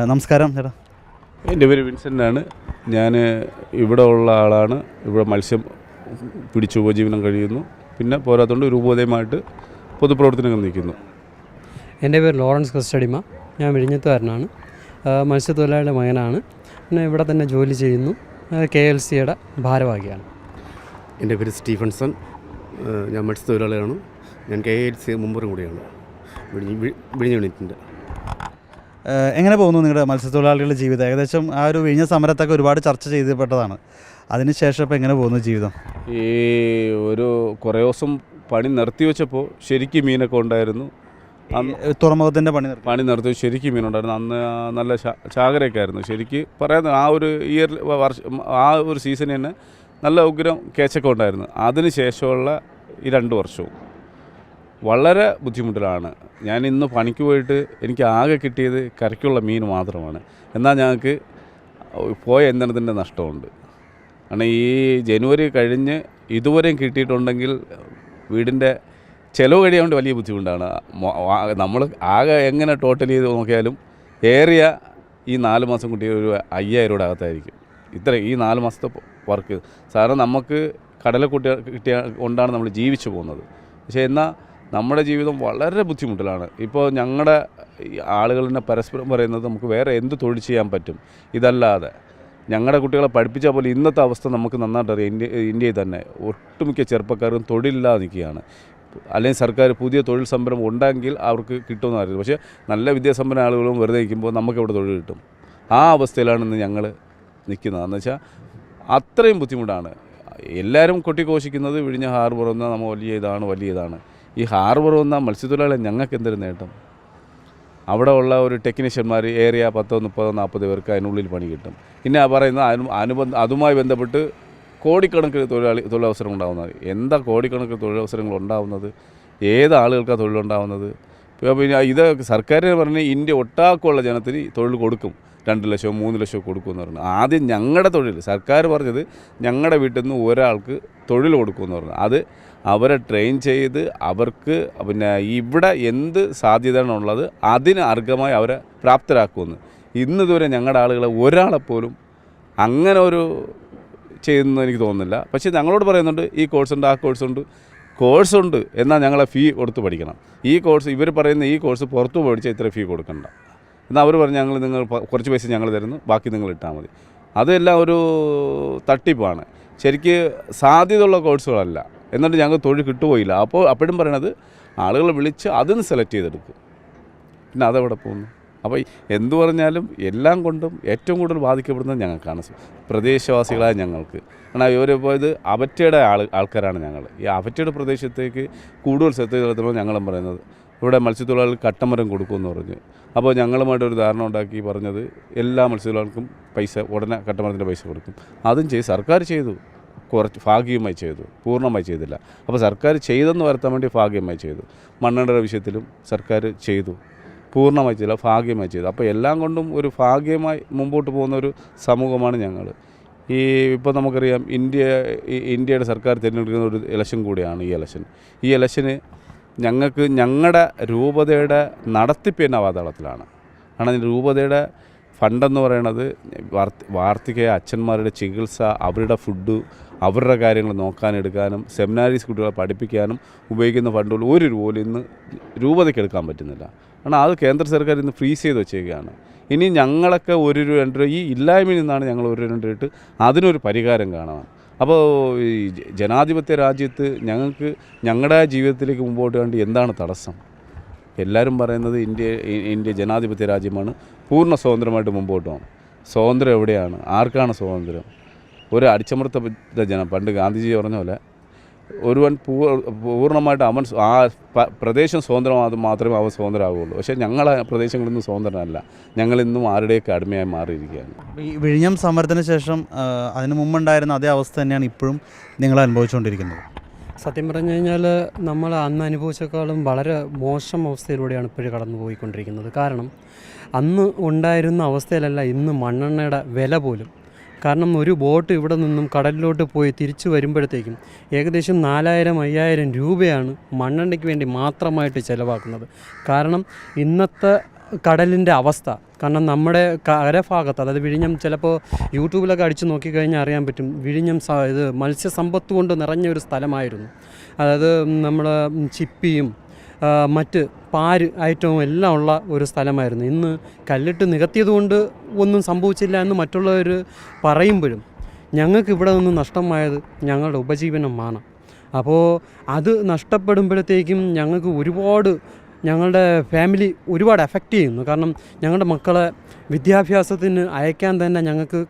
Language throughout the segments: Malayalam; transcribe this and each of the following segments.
നമസ്കാരം ചേട്ടാ. എൻ്റെ പേര് വിൻസെൻ്റാണ്. ഞാൻ ഇവിടെ ഉള്ള ആളാണ്. ഇവിടെ മത്സ്യം പിടിച്ച് ഉപജീവനം കഴിയുന്നു. പിന്നെ പോരാത്തോണ്ട് രൂപോദയമായിട്ട് പൊതുപ്രവർത്തനങ്ങൾ നിൽക്കുന്നു. എൻ്റെ പേര് ലോറൻസ് കസ്റ്റഡിമ. ഞാൻ വിഴിഞ്ഞത്തുകാരനാണ്. മത്സ്യത്തൊഴിലാളിയുടെ മകനാണ്. പിന്നെ ഇവിടെ തന്നെ ജോലി ചെയ്യുന്നു. KLCയുടെ ഭാരവാഹിയാണ്. എൻ്റെ പേര് സ്റ്റീഫൻസൺ. ഞാൻ മത്സ്യത്തൊഴിലാളിയാണ്. ഞാൻ KLC മെമ്പറും കൂടിയാണ്. വിഴിഞ്ഞ യൂണിറ്റിൻ്റെ. എങ്ങനെ പോകുന്നു നിങ്ങളുടെ മത്സ്യത്തൊഴിലാളികളുടെ ജീവിതം? ഏകദേശം ആ ഒരു വിഴിഞ്ഞ സമരത്തൊക്കെ ഒരുപാട് ചർച്ച ചെയ്യപ്പെട്ടതാണ്. അതിനുശേഷം ഇപ്പോൾ എങ്ങനെ പോകുന്നു ജീവിതം? ഈ കുറേ ദിവസം പണി നിർത്തിവെച്ചപ്പോൾ ശരിക്കും മീനൊക്കെ ഉണ്ടായിരുന്നു. തുറമുഖത്തിൻ്റെ പണി നിർത്തി ശരിക്കും മീനുണ്ടായിരുന്നു. അന്ന് നല്ല ചാകരയൊക്കെ ആയിരുന്നു. ശരിക്ക് പറയാൻ ആ ഒരു ആ ഒരു സീസണിൽ തന്നെ നല്ല ഉഗ്രം കേച്ചൊക്കെ ഉണ്ടായിരുന്നു. അതിന് ശേഷമുള്ള ഈ 2 വർഷവും വളരെ ബുദ്ധിമുട്ടിലാണ്. ഞാൻ ഇന്ന് പണിക്ക് പോയിട്ട് എനിക്ക് ആകെ കിട്ടിയത് കരയ്ക്കുള്ള മീൻ മാത്രമാണ്. എന്നാൽ ഞങ്ങൾക്ക് പോയ ഇന്ധനത്തിൻ്റെ നഷ്ടമുണ്ട്. കാരണം ഈ ജനുവരി കഴിഞ്ഞ് ഇതുവരെയും കിട്ടിയിട്ടുണ്ടെങ്കിൽ വീടിൻ്റെ ചിലവ് കഴിയാണ്ട് വലിയ ബുദ്ധിമുട്ടാണ്. നമ്മൾ ആകെ എങ്ങനെ ടോട്ടൽ ചെയ്ത് നോക്കിയാലും ഏറിയ ഈ 4 മാസം കിട്ടിയ ഒരു 5000 രൂപയുടെ അകത്തായിരിക്കും. ഈ 4 മാസത്തെ വർക്ക്. സാധാരണ നമുക്ക് കടല കിട്ടിയ കൊണ്ടാണ് നമ്മൾ ജീവിച്ചു പോകുന്നത്. പക്ഷേ എന്നാൽ നമ്മുടെ ജീവിതം വളരെ ബുദ്ധിമുട്ടിലാണ്. ഇപ്പോൾ ഞങ്ങളുടെ ആളുകളെ പരസ്പരം പറയുന്നത് നമുക്ക് വേറെ എന്ത് തൊഴിൽ ചെയ്യാൻ പറ്റും, ഇതല്ലാതെ ഞങ്ങളുടെ കുട്ടികളെ പഠിപ്പിച്ചാൽ പോലും ഇന്നത്തെ അവസ്ഥ നമുക്ക് നന്നായിട്ട് അറിയാം. ഇന്ത്യയിൽ തന്നെ ഒട്ടുമിക്ക ചെറുപ്പക്കാരും തൊഴിലില്ലാതെ നിൽക്കുകയാണ്. അല്ലെങ്കിൽ സർക്കാർ പുതിയ തൊഴിൽ സംരംഭം ഉണ്ടെങ്കിൽ അവർക്ക് കിട്ടുമെന്ന് അറിയില്ല. പക്ഷേ നല്ല വിദ്യാസമ്പന്ന ആളുകളും വെറുതെ നിൽക്കുമ്പോൾ നമുക്ക് ഇവിടെ തൊഴിൽ കിട്ടും. ആ അവസ്ഥയിലാണ് ഇന്ന് ഞങ്ങൾ നിൽക്കുന്നത്. എന്ന് വെച്ചാൽ അത്രയും ബുദ്ധിമുട്ടാണ്. എല്ലാവരും കൊട്ടിഘോഷിക്കുന്നത് വിഴിഞ്ഞ ഹാർബർ വന്നാൽ നമ്മൾ വലിയ ഇതാണ്. ഈ ഹാർബർ വന്നാൽ മത്സ്യത്തൊഴിലാളി ഞങ്ങൾക്ക് എന്തൊരു നേട്ടം? അവിടെ ഉള്ള ഒരു ടെക്നീഷ്യന്മാർ ഏറിയ 10, 30, 40 പേർക്ക് അതിനുള്ളിൽ പണി കിട്ടും. പിന്നെ പറയുന്ന അതുമായി ബന്ധപ്പെട്ട് കോടിക്കണക്കിന് തൊഴിലവസരം ഉണ്ടാകുന്നത്. എന്താ കോടിക്കണക്കിന് തൊഴിലവസരങ്ങൾ ഉണ്ടാകുന്നത്? ഏത് ആളുകൾക്കാണ് തൊഴിലുണ്ടാകുന്നത്? പിന്നെ ഇത് സർക്കാർ പറഞ്ഞ് ഇന്ത്യ ഒട്ടാക്കുള്ള ജനത്തിന് തൊഴിൽ കൊടുക്കും, 2 ലക്ഷമോ 3 ലക്ഷമോ കൊടുക്കുമെന്ന് പറഞ്ഞു. ആദ്യം ഞങ്ങളുടെ തൊഴിൽ സർക്കാർ പറഞ്ഞത് ഞങ്ങളുടെ വീട്ടിൽ നിന്ന് ഒരാൾക്ക് തൊഴിൽ കൊടുക്കുമെന്ന് പറഞ്ഞു. അത് അവരെ ട്രെയിൻ ചെയ്ത് അവർക്ക് പിന്നെ ഇവിടെ എന്ത് സാധ്യതയാണുള്ളത് അതിന് അർഹമായി അവരെ പ്രാപ്തരാക്കുമെന്ന്. ഇന്നിതുവരെ ഞങ്ങളുടെ ആളുകളെ ഒരാളെപ്പോലും അങ്ങനെ ഒരു ചെയ്യുന്നു എനിക്ക് തോന്നുന്നില്ല. പക്ഷേ ഞങ്ങളോട് പറയുന്നുണ്ട് ഈ കോഴ്സുണ്ട്, ആ കോഴ്സുണ്ട് എന്നാൽ ഞങ്ങളെ ഫീ കൊടുത്ത് പഠിക്കണം. ഈ കോഴ്സ് ഇവർ പറയുന്ന ഈ കോഴ്സ് പുറത്തു പഠിച്ചാൽ ഇത്ര ഫീ കൊടുക്കണ്ട. എന്നാൽ അവർ പറഞ്ഞ് നിങ്ങൾ കുറച്ച് പൈസ ഞങ്ങൾ തരുന്നു, ബാക്കി നിങ്ങൾ ഇട്ടാൽ മതി. അതെല്ലാം ഒരു തട്ടിപ്പാണ്. ശരിക്ക് സാധ്യതയുള്ള കോഴ്സുകളല്ല. എന്നിട്ട് ഞങ്ങൾ തൊഴിൽ കിട്ടുപോയില്ല. അപ്പോഴും പറയണത് ആളുകളെ വിളിച്ച് അതിന് സെലക്ട് ചെയ്തെടുക്കും. പിന്നെ അതെവിടെ പോകുന്നു? അപ്പോൾ എന്തു പറഞ്ഞാലും എല്ലാം കൊണ്ടും ഏറ്റവും കൂടുതൽ ബാധിക്കപ്പെടുന്നത് ഞങ്ങൾക്കാണ്, പ്രദേശവാസികളായ ഞങ്ങൾക്ക്. കാരണം ഇവരിപ്പോൾ ഇത് അവറ്റയുടെ ആൾക്കാരാണ് ഞങ്ങൾ. ഈ അവറ്റയുടെ പ്രദേശത്തേക്ക് കൂടുതൽ ശ്രദ്ധ ചെലുത്തുമ്പോൾ ഞങ്ങളും പറയുന്നത് ഇവിടെ മത്സ്യത്തൊഴിലാളികൾ കട്ടമരം കൊടുക്കുമെന്ന് പറഞ്ഞു. അപ്പോൾ ഞങ്ങളുമായിട്ടൊരു ധാരണ ഉണ്ടാക്കി പറഞ്ഞത് എല്ലാ മത്സ്യത്തൊഴിലാളികൾക്കും ഉടനെ കട്ടമരത്തിൻ്റെ പൈസ കൊടുക്കും. അതും സർക്കാർ ചെയ്തു, കുറച്ച് ഭാഗികമായി ചെയ്തു, പൂർണ്ണമായി ചെയ്തില്ല. അപ്പോൾ സർക്കാർ ചെയ്തെന്ന് വരുത്താൻ വേണ്ടി ഭാഗികമായി ചെയ്തു. മണ്ണെണ്ണയുടെ വിഷയത്തിലും സർക്കാർ ചെയ്തു, പൂർണ്ണമായി ചെയ്തില്ല, ഭാഗികമായി ചെയ്തു. അപ്പോൾ എല്ലാം കൊണ്ടും ഒരു ഭാഗികമായി മുമ്പോട്ട് പോകുന്ന ഒരു സമൂഹമാണ് ഞങ്ങൾ. ഇപ്പോൾ നമുക്കറിയാം ഇന്ത്യയുടെ സർക്കാർ തിരഞ്ഞെടുക്കുന്ന ഒരു ഇലക്ഷൻ കൂടിയാണ് ഈ ഇലക്ഷന് ഞങ്ങൾക്ക് ഞങ്ങളുടെ രൂപതയുടെ നടത്തിപ്പ് തന്നെ അവതാളത്തിലാണ്. കാരണം രൂപതയുടെ ഫണ്ടെന്ന് പറയണത് വാർദ്ധക്യ അച്ഛന്മാരുടെ ചികിത്സ, അവരുടെ ഫുഡ്, അവരുടെ കാര്യങ്ങൾ നോക്കാനെടുക്കാനും സെമിനാരീസ് കുട്ടികളെ പഠിപ്പിക്കാനും ഉപയോഗിക്കുന്ന ഫണ്ടുകൾ 1 രൂപ പോലും ഇന്ന് രൂപതയ്ക്ക് എടുക്കാൻ പറ്റുന്നില്ല. കാരണം അത് കേന്ദ്ര സർക്കാർ ഇന്ന് ഫ്രീസ് ചെയ്ത് വെച്ചേക്കുകയാണ്. ഇനി ഞങ്ങളൊക്കെ 1 രൂപ 2 രൂപ ഈ ഇല്ലായ്മയിൽ നിന്നാണ് ഞങ്ങൾ 1 രൂപ 2 രൂപ ഇട്ട് അതിനൊരു പരിഹാരം കാണണം. അപ്പോൾ ഈ ജനാധിപത്യ രാജ്യത്ത് ഞങ്ങൾക്ക് ഞങ്ങളുടെ ജീവിതത്തിലേക്ക് മുമ്പോട്ട് വേണ്ടി എന്താണ് തടസ്സം? എല്ലാവരും പറയുന്നത് ഇന്ത്യ ജനാധിപത്യ രാജ്യമാണ്, പൂർണ്ണ സ്വതന്ത്രമായിട്ട് മുമ്പോട്ട് പോകണം. സ്വാതന്ത്ര്യം എവിടെയാണ്? ആർക്കാണ് സ്വാതന്ത്ര്യം? ഒരു അടിച്ചമർത്തപ്പെട്ട ജനം. പണ്ട് ഗാന്ധിജി പറഞ്ഞ പോലെ ഒരുവൻ പൂർണ്ണമായിട്ട് അവൻ ആ പ്രദേശം സ്വതന്ത്രമാകുമ്പോൾ മാത്രമേ അവൻ സ്വതന്ത്രമാകുള്ളൂ. പക്ഷേ ഞങ്ങളെ പ്രദേശങ്ങളിന്നും സ്വതന്ത്രമല്ല. ഞങ്ങളിന്നും ആരുടെയൊക്കെ അടിമയായി മാറിയിരിക്കുകയാണ്. ഈ വിഴിഞ്ഞം സമരത്തിന് ശേഷം അതിന് മുമ്പുണ്ടായിരുന്ന അതേ അവസ്ഥ തന്നെയാണ് ഇപ്പോഴും നിങ്ങൾ അനുഭവിച്ചുകൊണ്ടിരിക്കുന്നത്? സത്യം പറഞ്ഞു കഴിഞ്ഞാൽ നമ്മൾ അന്ന് അനുഭവിച്ചേക്കാളും വളരെ മോശം അവസ്ഥയിലൂടെയാണ് ഇപ്പോഴും കടന്നു പോയിക്കൊണ്ടിരിക്കുന്നത്. കാരണം അന്ന് ഉണ്ടായിരുന്ന അവസ്ഥയിലല്ല ഇന്ന് മണ്ണെണ്ണയുടെ വില പോലും. കാരണം ഒരു ബോട്ട് ഇവിടെ നിന്നും കടലിലോട്ട് പോയി തിരിച്ചു വരുമ്പോഴത്തേക്കും ഏകദേശം 4000-5000 രൂപയാണ് മണ്ണെണ്ണയ്ക്ക് വേണ്ടി മാത്രമായിട്ട് ചിലവാക്കുന്നത്. കാരണം ഇന്നത്തെ കടലിൻ്റെ അവസ്ഥ. കാരണം നമ്മുടെ കരഭാഗത്ത്, അതായത് വിഴിഞ്ഞം, ചിലപ്പോൾ യൂട്യൂബിലൊക്കെ അടിച്ച് നോക്കിക്കഴിഞ്ഞാൽ അറിയാൻ പറ്റും, വിഴിഞ്ഞം ഇത് മത്സ്യസമ്പത്ത് കൊണ്ട് നിറഞ്ഞ ഒരു സ്ഥലമായിരുന്നു. അതായത് നമ്മുടെ ചിപ്പിയും മറ്റ് പാര് ഐറ്റവും എല്ലാം ഉള്ള ഒരു സ്ഥലമായിരുന്നു. ഇന്ന് കല്ലിട്ട് നികത്തിയത് കൊണ്ട് ഒന്നും സംഭവിച്ചില്ല എന്ന് മറ്റുള്ളവർ പറയുമ്പോഴും ഞങ്ങൾക്ക് ഇവിടെ നിന്ന് നഷ്ടമായത് ഞങ്ങളുടെ ഉപജീവനമാണ്. അപ്പോൾ അത് നഷ്ടപ്പെടുമ്പോഴത്തേക്കും ഞങ്ങൾക്ക് ഒരുപാട്, ഞങ്ങളുടെ ഫാമിലി ഒരുപാട് എഫക്റ്റ് ചെയ്യുന്നു. കാരണം ഞങ്ങളുടെ മക്കളെ വിദ്യാഭ്യാസത്തിന് അയക്കാൻ തന്നെ ഞങ്ങൾക്ക്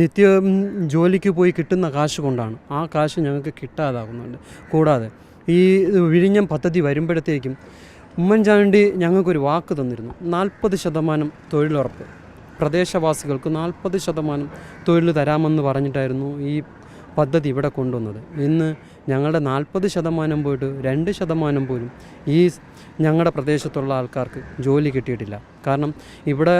നിത്യം ജോലിക്ക് പോയി കിട്ടുന്ന കാശ് കൊണ്ടാണ്. ആ കാശ് ഞങ്ങൾക്ക് കിട്ടാതാകുന്നുണ്ട്. കൂടാതെ ഈ വിഴിഞ്ഞം പദ്ധതി വരുമ്പോഴത്തേക്കും ഉമ്മൻചാണ്ടി ഞങ്ങൾക്കൊരു വാക്ക് തന്നിരുന്നു, 40% തൊഴിലുറപ്പ്, പ്രദേശവാസികൾക്ക് 40% തൊഴിൽ തരാമെന്ന് പറഞ്ഞിട്ടായിരുന്നു ഈ പദ്ധതി ഇവിടെ കൊണ്ടുവന്നത്. ഇന്ന് ഞങ്ങളുടെ 40% പോയിട്ട് 2% പോലും ഈ ഞങ്ങളുടെ പ്രദേശത്തുള്ള ആൾക്കാർക്ക് ജോലി കിട്ടിയിട്ടില്ല. കാരണം ഇവിടെ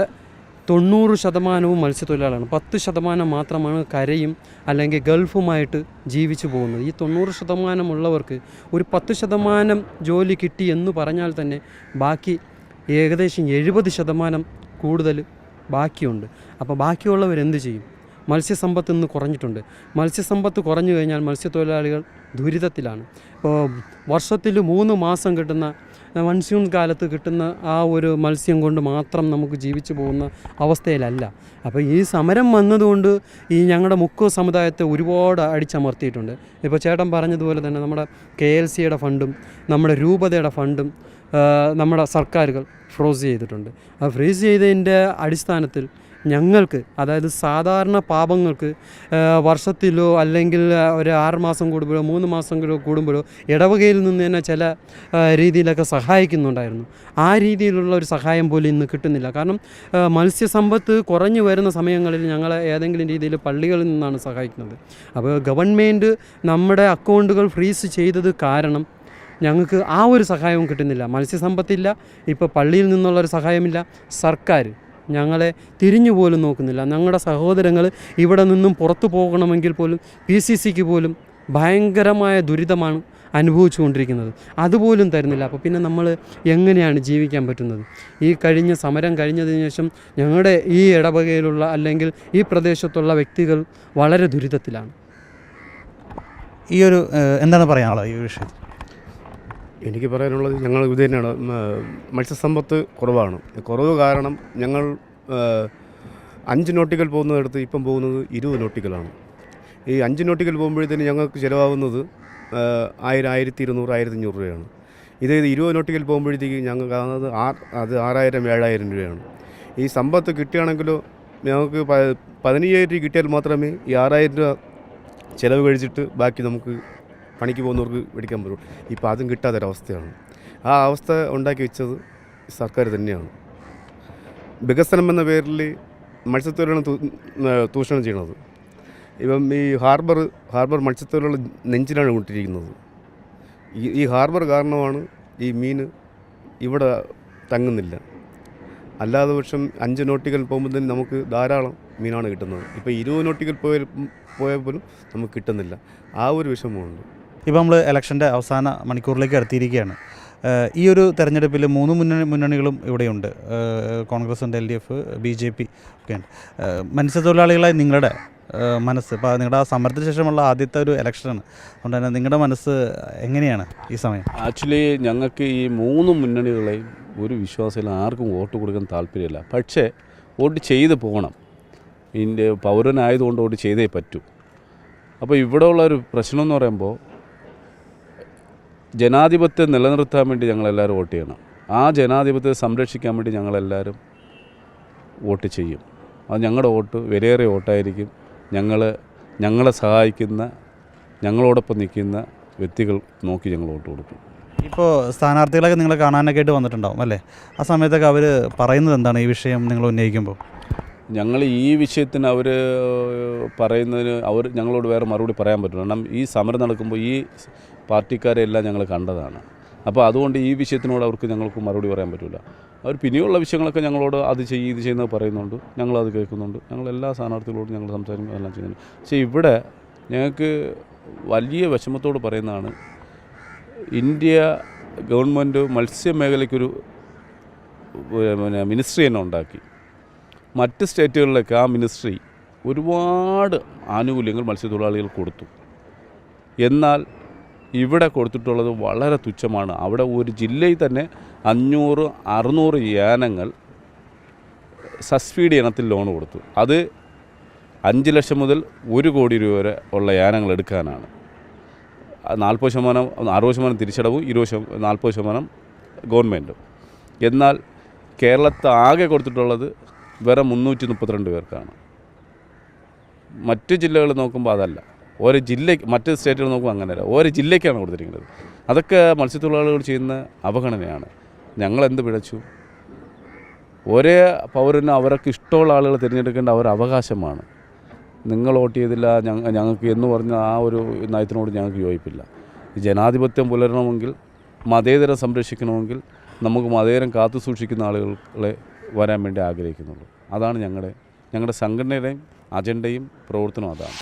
90% മത്സ്യത്തൊഴിലാളികളാണ്. 10% മാത്രമാണ് കരയും അല്ലെങ്കിൽ ഗൾഫുമായിട്ട് ജീവിച്ചു പോകുന്നത്. ഈ 90% ഉള്ളവർക്ക് ഒരു 10% ജോലി കിട്ടി എന്ന് പറഞ്ഞാൽ തന്നെ ബാക്കി ഏകദേശം 70% കൂടുതൽ ബാക്കിയുണ്ട്. അപ്പോൾ ബാക്കിയുള്ളവരെന്ത് ചെയ്യും? മത്സ്യസമ്പത്ത് ഇന്ന് കുറഞ്ഞിട്ടുണ്ട്. മത്സ്യസമ്പത്ത് കുറഞ്ഞു കഴിഞ്ഞാൽ മത്സ്യത്തൊഴിലാളികൾ ദുരിതത്തിലാണ്. ഇപ്പോൾ വർഷത്തിൽ 3 മാസം കിട്ടുന്ന, മൺസൂൺ കാലത്ത് കിട്ടുന്ന ആ ഒരു മത്സ്യം കൊണ്ട് മാത്രം നമുക്ക് ജീവിച്ചു പോകുന്ന അവസ്ഥയിലല്ല. അപ്പോൾ ഈ സമരം വന്നതുകൊണ്ട് ഈ ഞങ്ങളുടെ മുക്കോ സമുദായത്തെ ഒരുപാട് അടിച്ചമർത്തിയിട്ടുണ്ട്. ഇപ്പോൾ ചേട്ടൻ പറഞ്ഞതുപോലെ തന്നെ നമ്മുടെ KLCയുടെ ഫണ്ടും നമ്മുടെ രൂപതയുടെ ഫണ്ടും നമ്മുടെ സർക്കാരുകൾ ഫ്രോസ് ചെയ്തിട്ടുണ്ട്. ആ ഫ്രീസ് ചെയ്തതിൻ്റെ അടിസ്ഥാനത്തിൽ ഞങ്ങൾക്ക്, അതായത് സാധാരണ പാപങ്ങൾക്ക് വർഷത്തിലോ അല്ലെങ്കിൽ ഒരു 6 മാസം കൂടുമ്പോഴോ 3 മാസം കൂടുമ്പോഴോ ഇടവകയിൽ നിന്ന് തന്നെ ചില രീതിയിലൊക്കെ സഹായിക്കുന്നുണ്ടായിരുന്നു. ആ രീതിയിലുള്ള ഒരു സഹായം പോലും ഇന്ന് കിട്ടുന്നില്ല. കാരണം മത്സ്യസമ്പത്ത് കുറഞ്ഞു വരുന്ന സമയങ്ങളിൽ ഞങ്ങൾ ഏതെങ്കിലും രീതിയിൽ പള്ളികളിൽ നിന്നാണ് സഹായിക്കുന്നത്. അപ്പോൾ ഗവൺമെൻറ് നമ്മുടെ അക്കൗണ്ടുകൾ ഫ്രീസ് ചെയ്തത് കാരണം ഞങ്ങൾക്ക് ആ ഒരു സഹായവും കിട്ടുന്നില്ല. മത്സ്യസമ്പത്തില്ല, ഇപ്പോൾ പള്ളിയിൽ നിന്നുള്ളൊരു സഹായമില്ല. സർക്കാർ ഞങ്ങളെ തിരിഞ്ഞു പോലും നോക്കുന്നില്ല. ഞങ്ങളുടെ സഹോദരങ്ങൾ ഇവിടെ നിന്നും പുറത്തു പോകണമെങ്കിൽ പോലും PCCക്ക് പോലും ഭയങ്കരമായ ദുരിതമാണ് അനുഭവിച്ചുകൊണ്ടിരിക്കുന്നത്. അതുപോലും തരുന്നില്ല. അപ്പോൾ പിന്നെ നമ്മൾ എങ്ങനെയാണ് ജീവിക്കാൻ പറ്റുന്നത്? ഈ സമരം കഴിഞ്ഞതിന് ശേഷം ഞങ്ങളുടെ ഈ ഇടവകയിലുള്ള അല്ലെങ്കിൽ ഈ പ്രദേശത്തുള്ള വ്യക്തികൾ വളരെ ദുരിതത്തിലാണ്. ഈ ഒരു എന്താണ് പറയാനുള്ളത് ഈ വിഷയത്തിൽ? എനിക്ക് പറയാനുള്ളത്, ഞങ്ങൾ ഇത് തന്നെയാണ്, മത്സ്യസമ്പത്ത് കുറവാണ്. കുറവ് കാരണം ഞങ്ങൾ 5 നോട്ടിക്കൽ പോകുന്നിടത്ത് ഇപ്പം പോകുന്നത് 20 നോട്ടിക്കലാണ്. ഈ 5 നോട്ടിക്കൽ പോകുമ്പോഴത്തേന് ഞങ്ങൾക്ക് ചിലവാകുന്നത് 1000, 1200, 1500 രൂപയാണ്. ഇത് 20 നോട്ടിക്കൽ പോകുമ്പോഴത്തേക്ക് ഞങ്ങൾക്ക് അത് 6000, 7000 രൂപയാണ്. ഈ സമ്പത്ത് കിട്ടുകയാണെങ്കിലോ ഞങ്ങൾക്ക് 15,000 രൂപ കിട്ടിയാൽ മാത്രമേ ഈ 6000 രൂപ ചിലവ് കഴിച്ചിട്ട് ബാക്കി നമുക്ക് പണിക്ക് പോകുന്നവർക്ക് മേടിക്കാൻ പറ്റുള്ളൂ. ഇപ്പോൾ അതും കിട്ടാത്തൊരവസ്ഥയാണ്. ആ അവസ്ഥ ഉണ്ടാക്കി വെച്ചത് സർക്കാർ തന്നെയാണ്. വികസനം എന്ന പേരിൽ മത്സ്യത്തൊഴിലാണ് ചൂഷണം ചെയ്യണത്. ഇപ്പം ഈ ഹാർബർ മത്സ്യത്തൊഴിലുള്ള നെഞ്ചിലാണ് വിട്ടിരിക്കുന്നത്. ഈ ഹാർബർ കാരണമാണ് ഈ മീൻ ഇവിടെ തങ്ങുന്നില്ല. അല്ലാതെ പക്ഷം 5 നോട്ടിക്കൽ പോകുമ്പോൾ തന്നെ നമുക്ക് ധാരാളം മീനാണ് കിട്ടുന്നത്. ഇപ്പോൾ 20 നോട്ടിക്കൽ പോയാൽ പോലും നമുക്ക് കിട്ടുന്നില്ല. ആ ഒരു വിഷമമുണ്ട്. ഇപ്പോൾ നമ്മൾ ഇലക്ഷൻ്റെ അവസാന മണിക്കൂറിലേക്ക് എത്തിയിരിക്കുകയാണ്. ഈ ഒരു തെരഞ്ഞെടുപ്പിൽ 3 മുന്നണികളും ഇവിടെയുണ്ട്. കോൺഗ്രസ് ഉണ്ട്, LDF, BJP ഒക്കെയുണ്ട്. മത്സ്യത്തൊഴിലാളികളായി നിങ്ങളുടെ മനസ്സ്, ഇപ്പോൾ നിങ്ങളുടെ ആ സമരത്തിന് ശേഷമുള്ള ആദ്യത്തെ ഒരു ഇലക്ഷനാണ്, അതുകൊണ്ട് തന്നെ നിങ്ങളുടെ മനസ്സ് എങ്ങനെയാണ് ഈ സമയം? ആക്ച്വലി ഞങ്ങൾക്ക് ഈ 3 മുന്നണികളെയും ഒരു വിശ്വാസമില്ല, ആർക്കും വോട്ട് കൊടുക്കാൻ താല്പര്യമില്ല. പക്ഷേ വോട്ട് ചെയ്ത് പോകണം. ഇതിൻ്റെ പൗരനായതുകൊണ്ട് വോട്ട് ചെയ്തേ പറ്റൂ. അപ്പോൾ ഇവിടെ ഉള്ളൊരു പ്രശ്നം എന്ന് പറയുമ്പോൾ ജനാധിപത്യം നിലനിർത്താൻ വേണ്ടി ഞങ്ങളെല്ലാവരും വോട്ട് ചെയ്യണം. ആ ജനാധിപത്യത്തെ സംരക്ഷിക്കാൻ വേണ്ടി ഞങ്ങളെല്ലാവരും വോട്ട് ചെയ്യും. അത് ഞങ്ങളുടെ വോട്ട് വിലയേറിയ വോട്ടായിരിക്കും. ഞങ്ങളെ സഹായിക്കുന്ന, ഞങ്ങളോടൊപ്പം നിൽക്കുന്ന വ്യക്തികൾ നോക്കി ഞങ്ങൾ വോട്ട് കൊടുക്കും. ഇപ്പോൾ സ്ഥാനാർത്ഥികളൊക്കെ നിങ്ങളെ കാണാനൊക്കെ ആയിട്ട് വന്നിട്ടുണ്ടാവും അല്ലേ? ആ സമയത്തൊക്കെ അവർ പറയുന്നത് എന്താണ് ഈ വിഷയം നിങ്ങൾ ഉന്നയിക്കുമ്പോൾ? ഞങ്ങൾ ഈ വിഷയത്തിന് അവർ പറയുന്നതിന് ഞങ്ങളോട് വേറെ മറുപടി പറയാൻ പറ്റില്ല. കാരണം ഈ സമരം നടക്കുമ്പോൾ ഈ പാർട്ടിക്കാരെ എല്ലാം ഞങ്ങൾ കണ്ടതാണ്. അപ്പോൾ അതുകൊണ്ട് ഈ വിഷയത്തിനോട് അവർക്ക് ഞങ്ങൾക്ക് മറുപടി പറയാൻ പറ്റില്ല. അവർ പിന്നെയുള്ള വിഷയങ്ങളൊക്കെ ഞങ്ങളോട് അത് ഇത് ചെയ്യുന്നത് പറയുന്നുണ്ട്, ഞങ്ങളത് കേൾക്കുന്നുണ്ട്. ഞങ്ങളെല്ലാ സ്ഥാനാർത്ഥികളോടും ഞങ്ങൾ സംസാരിക്കും, എല്ലാം ചെയ്യുന്നുണ്ട്. പക്ഷേ ഇവിടെ ഞങ്ങൾക്ക് വലിയ വിഷമത്തോട് പറയുന്നതാണ്, ഇന്ത്യ ഗവൺമെൻറ് മത്സ്യമേഖലയ്ക്കൊരു പിന്നെ മിനിസ്ട്രി തന്നെ ഉണ്ടാക്കി. മറ്റ് സ്റ്റേറ്റുകളിലൊക്കെ ആ മിനിസ്ട്രി ഒരുപാട് ആനുകൂല്യങ്ങൾ മത്സ്യത്തൊഴിലാളികൾക്ക് കൊടുത്തു. എന്നാൽ ഇവിടെ കൊടുത്തിട്ടുള്ളത് വളരെ തുച്ഛമാണ്. അവിടെ ഒരു ജില്ലയിൽ തന്നെ 500-600 യാനങ്ങൾ സബ്സിഡി ഇനത്തിൽ ലോൺ കൊടുത്തു. അത് 5 ലക്ഷം മുതൽ 1 കോടി രൂപ വരെ ഉള്ള യാനങ്ങൾ എടുക്കാനാണ്. 40%, 60% തിരിച്ചടവും 40% ഗവൺമെൻറ്റും. എന്നാൽ കേരളത്തിൽ ആകെ കൊടുത്തിട്ടുള്ളത് വെറും 332 പേർക്കാണ്. മറ്റ് ജില്ലകൾ നോക്കുമ്പോൾ അതല്ല, ഓരോ ജില്ലയ്ക്ക്, മറ്റ് സ്റ്റേറ്റുകൾ നോക്കുമ്പോൾ അങ്ങനെയല്ല, ഓരോ ജില്ലയ്ക്കാണ് കൊടുത്തിരിക്കുന്നത്. അതൊക്കെ മത്സ്യത്തൊഴിലാളികൾ ചെയ്യുന്ന അവഗണനയാണ്. ഞങ്ങളെന്ത് പിഴച്ചു? ഒരേ പൗരന് അവർക്ക് ഇഷ്ടമുള്ള ആളുകൾ തിരഞ്ഞെടുക്കേണ്ട അവർ അവകാശമാണ്. നിങ്ങൾ വോട്ട് ചെയ്തില്ല ഞങ്ങൾക്ക് എന്ന് പറഞ്ഞ ആ ഒരു നയത്തിനോട് ഞങ്ങൾക്ക് യോജിപ്പില്ല. ജനാധിപത്യം പുലരണമെങ്കിൽ, മതേതരം സംരക്ഷിക്കണമെങ്കിൽ നമുക്ക് മതേതരം കാത്തു സൂക്ഷിക്കുന്ന ആളുകളെ വരാൻ വേണ്ടി ആഗ്രഹിക്കുന്നുള്ളൂ. അതാണ് ഞങ്ങളുടെ സംഘടനയുടെയും അജണ്ടയും പ്രവർത്തനവും അതാണ്.